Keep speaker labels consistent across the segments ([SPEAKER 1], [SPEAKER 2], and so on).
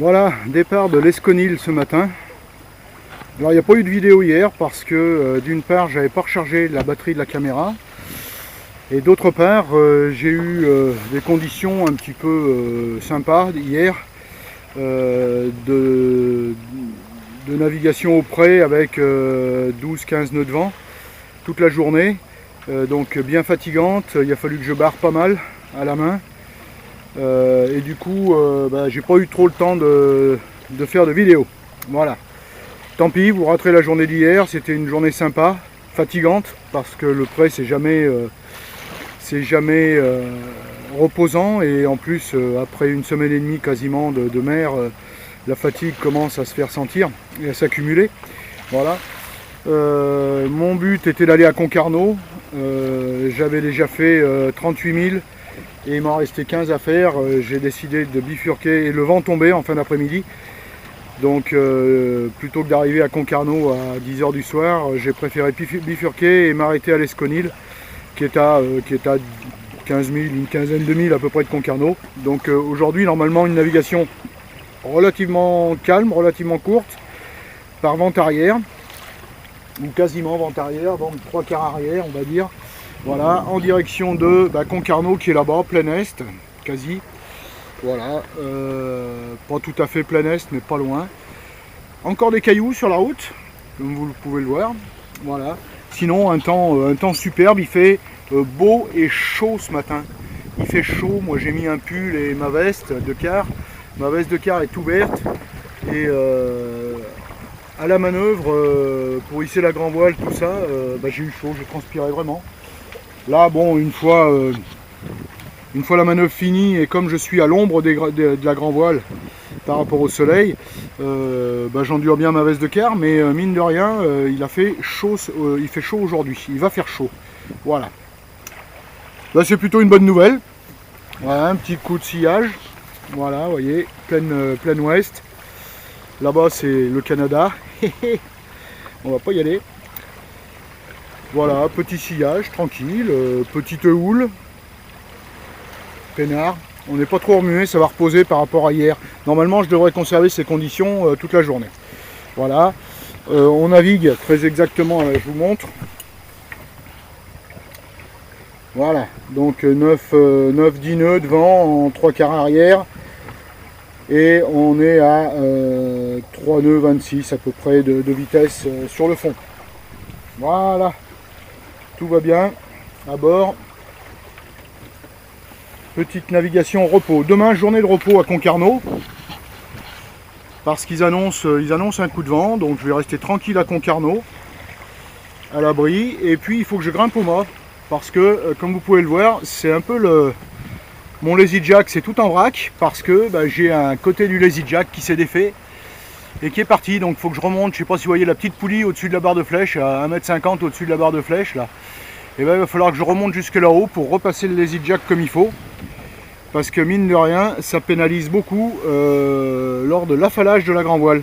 [SPEAKER 1] Voilà, départ de l'Esconil ce matin. Alors il n'y a pas eu de vidéo hier parce que d'une part j'avais pas rechargé la batterie de la caméra et d'autre part j'ai eu des conditions un petit peu sympas hier de navigation au près avec 12-15 nœuds de vent toute la journée, donc bien fatigante. Il a fallu que je barre pas mal à la main. Et du coup, j'ai pas eu trop le temps de faire de vidéo. Voilà. Tant pis, vous raterez la journée d'hier. C'était une journée sympa, fatigante, parce que le près c'est jamais reposant. Et en plus, après une semaine et demie quasiment de mer, la fatigue commence à se faire sentir et à s'accumuler. Voilà. Mon but était d'aller à Concarneau. J'avais déjà fait 38 000. Et il m'en restait 15 à faire. J'ai décidé de bifurquer et le vent tombait en fin d'après-midi. Donc plutôt que d'arriver à Concarneau à 10 h du soir, j'ai préféré bifurquer et m'arrêter à l'Esconil qui est à 15 000, une quinzaine de milles à peu près de Concarneau. Donc aujourd'hui normalement une navigation relativement calme, relativement courte, par vent arrière, ou quasiment vent arrière, vent 3/4 arrière on va dire. Voilà, en direction de Concarneau qui est là-bas, plein est, quasi. Voilà, pas tout à fait plein est, mais pas loin. Encore des cailloux sur la route, comme vous pouvez le voir. Voilà. Sinon, un temps superbe, il fait beau et chaud ce matin. Il fait chaud, moi j'ai mis un pull et ma veste de quart. Ma veste de quart est ouverte. Et à la manœuvre, pour hisser la grand voile, tout ça, j'ai eu chaud, j'ai transpiré vraiment. Là, bon, une fois la manœuvre finie et comme je suis à l'ombre de la grand voile par rapport au soleil, j'endure bien ma veste de quart, mais mine de rien, il fait chaud aujourd'hui. Il va faire chaud. Voilà. Là, c'est plutôt une bonne nouvelle. Voilà, un petit coup de sillage. Voilà, vous voyez, plein ouest. Là-bas, c'est le Canada. On va pas y aller. Voilà, petit sillage, tranquille, petite houle, peinard. On n'est pas trop remué, ça va reposer par rapport à hier. Normalement, je devrais conserver ces conditions toute la journée. Voilà, on navigue très exactement, je vous montre. Voilà, donc 9-10 nœuds de vent en 3/4 arrière. Et on est à 3 nœuds 26 à peu près de vitesse sur le fond. Voilà. Tout va bien à bord. Petite navigation repos. Demain, journée de repos à Concarneau. Parce qu'ils annoncent un coup de vent. Donc je vais rester tranquille à Concarneau. À l'abri. Et puis il faut que je grimpe au mât. Parce que, comme vous pouvez le voir, c'est un peu mon lazy jack, c'est tout en vrac. Parce que j'ai un côté du lazy jack qui s'est défait. Et qui est parti, donc il faut que je remonte. Je ne sais pas si vous voyez la petite poulie au-dessus de la barre de flèche, à 1,50 m au-dessus de la barre de flèche là. Et il va falloir que je remonte jusque là-haut pour repasser le lazy jack comme il faut. Parce que mine de rien, ça pénalise beaucoup lors de l'affalage de la grand voile.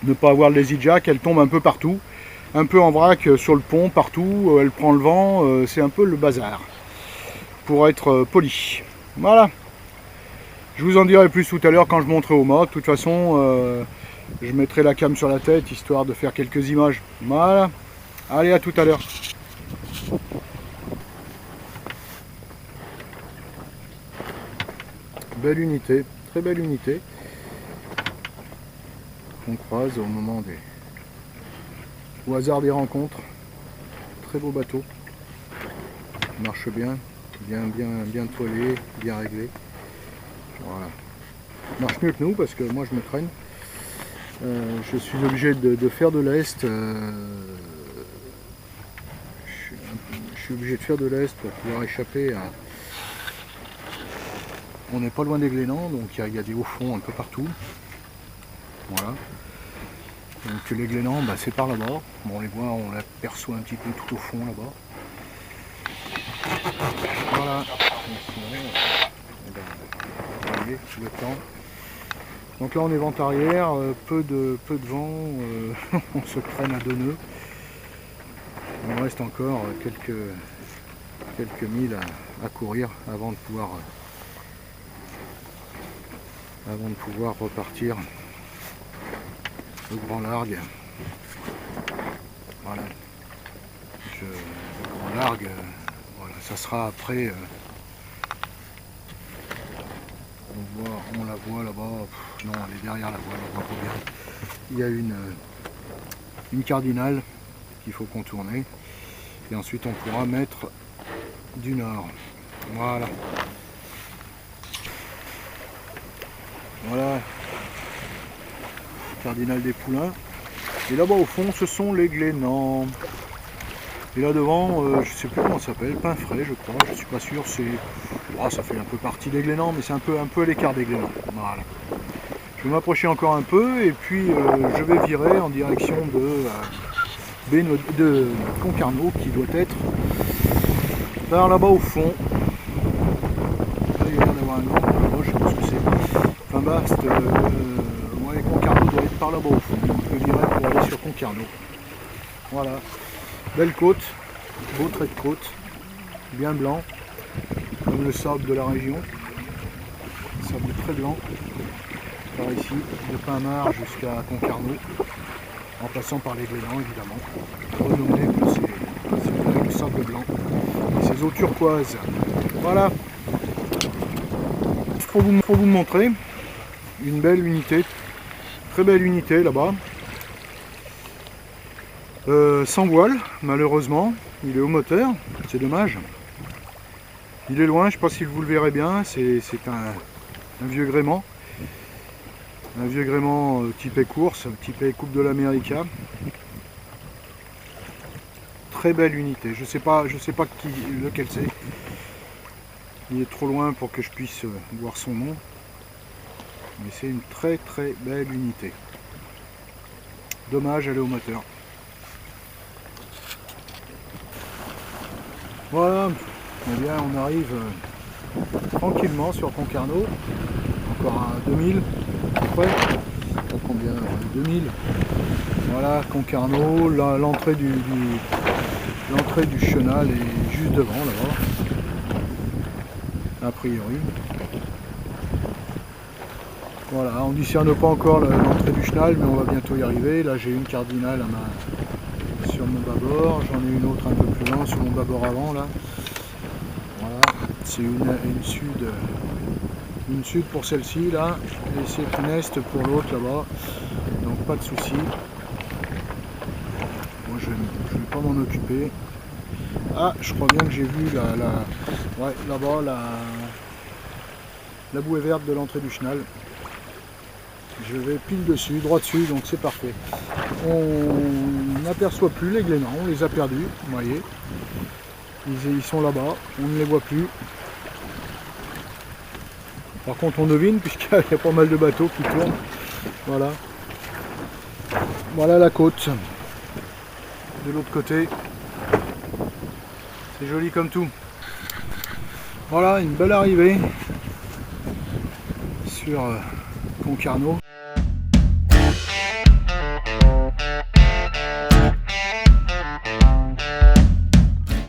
[SPEAKER 1] Ne pas avoir le lazy jack, elle tombe un peu partout. Un peu en vrac sur le pont, partout, elle prend le vent, c'est un peu le bazar. Pour être poli. Voilà. Je vous en dirai plus tout à l'heure quand je monterai au mât. De toute façon, je mettrai la cam sur la tête, histoire de faire quelques images. Voilà. Allez, à tout à l'heure. Belle unité, très belle unité. On croise au hasard des rencontres. Très beau bateau. Il marche bien, bien toilé, bien réglé. Voilà. Il marche mieux que nous parce que moi je me traîne. Je suis obligé de faire de l'est. Je suis obligé de faire de l'est pour pouvoir échapper à... On n'est pas loin des Glénans, donc il y a des hauts fonds un peu partout. Voilà. Donc les Glénans, c'est par là-bas. Bon, on les voit, on l'aperçoit un petit peu tout au fond là-bas. Voilà. Vous voyez, le temps. Donc là on est vent arrière, peu de vent, on se traîne à 2 nœuds. Il me reste encore quelques milles à courir avant de pouvoir avant de pouvoir repartir au Grand Largue. Voilà. Le Grand Largue, voilà, ça sera après. On la voit là-bas. Non, elle est derrière la voie, on voit pas bien. Il y a une cardinale qu'il faut contourner. Et ensuite on pourra mettre du nord. Voilà. Voilà. Cardinal des Poulains. Et là-bas au fond, ce sont les Glénans. Et là devant, je sais plus comment ça s'appelle, Pain Frais, je crois. Je suis pas sûr. C'est, ça fait un peu partie des Glénans, mais c'est un peu à l'écart des Glénans. Voilà. Je vais m'approcher encore un peu et puis je vais virer en direction de Concarneau, qui doit être par là-bas au fond. Là, il y a l'air d'avoir un grand là-bas, je sais pas ce que c'est. Enfin Bast, ouais, Concarneau doit être par là-bas au fond. Donc je virer pour aller sur Concarneau. Voilà. Belle côte, beau trait de côte, bien blanc, comme le sable de la région. Sable très blanc. Par ici, de Pinmar jusqu'à Concarneau, en passant par les Glénans évidemment, renommé pour ses sable blanc et ses eaux turquoises. Voilà, pour vous montrer une belle unité, très belle unité là-bas, sans voile malheureusement, il est au moteur, c'est dommage. Il est loin, je ne sais pas si vous le verrez bien, c'est un vieux gréement. Un vieux gréement typé course, typé Coupe de l'Amérique. Très belle unité. Je sais pas lequel c'est. Il est trop loin pour que je puisse voir son nom. Mais c'est une très très belle unité. Dommage, elle est au moteur. Voilà. Eh bien, on arrive tranquillement sur Concarneau. Encore à 2000. Après, combien 2000. Voilà, Concarneau, l'entrée du chenal est juste devant là-bas, a priori. Voilà, on ne discerne pas encore l'entrée du chenal, mais on va bientôt y arriver. Là j'ai une cardinale sur mon bâbord, j'en ai une autre un peu plus loin sur mon bâbord avant là. Voilà, c'est une sud pour celle-ci là, et c'est une est pour l'autre là-bas, donc pas de souci. Moi je ne vais pas m'en occuper. Ah, je crois bien que j'ai vu ouais, là-bas la bouée verte de l'entrée du chenal. Je vais pile dessus, droit dessus, donc c'est parfait. On n'aperçoit plus les Glénans, on les a perdus, vous voyez. Ils sont là-bas, on ne les voit plus. Par contre on devine puisqu'il y a pas mal de bateaux qui tournent. Voilà. Voilà la côte. De l'autre côté. C'est joli comme tout. Voilà, une belle arrivée sur Concarneau.